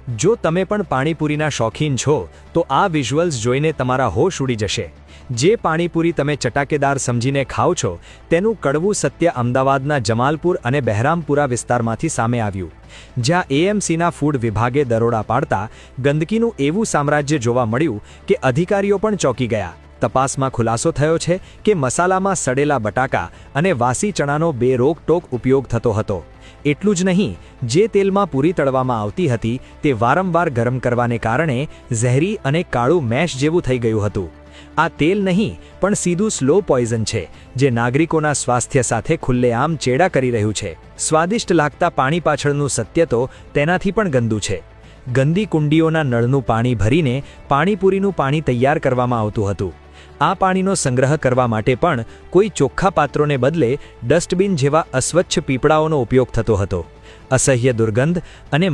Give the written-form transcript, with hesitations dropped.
જો તમે પણ પાણીપુરીના શોખીન છો તો આ વિઝ્યુઅલ્સ જોઈને તમારા હોશ ઉડી જશે। જે પાણીપુરી તમે ચટાકેદાર સમજીને ખાઓ છો તેનું કડવું સત્ય અમદાવાદના જમાલપુર અને બહેરામપુરા વિસ્તારમાંથી સામે આવ્યું, જ્યાં એએમસીના ફૂડ વિભાગે દરોડા પાડતા ગંદકીનું એવું સામ્રાજ્ય જોવા મળ્યું કે અધિકારીઓ પણ ચોંકી ગયા। તપાસમાં ખુલાસો થયો છે કે મસાલામાં સડેલા બટાકા અને વાસી ચણાનો બેરોકટોક ઉપયોગ થતો હતો। એટલું જ નહીં, જે તેલમાં પૂરી તળવામાં આવતી હતી તે વારંવાર ગરમ કરવાને કારણે ઝેરી અને કાળું મેશ જેવું થઈ ગયું હતું। આ તેલ નહીં પણ સીધું સ્લો પોઈઝન છે, જે નાગરિકોના સ્વાસ્થ્ય સાથે ખુલ્લેઆમ ચેડા કરી રહ્યું છે। સ્વાદિષ્ટ લાગતા પાણી પાછળનું સત્ય તો તેનાથી પણ ગંદુ છે। ગંદી કુંડીઓના નળનું પાણી ભરીને પાણીપુરીનું પાણી તૈયાર કરવામાં આવતું હતું। આ પાણીનો સંગ્રહ કરવા માટે પણ કોઈ ચોખ્ખા પાત્રોને બદલે ડસ્ટબિન જેવા અસ્વચ્છ પીપળાઓનો ઉપયોગ થતો હતો। અસહ્ય દુર્ગંધ અને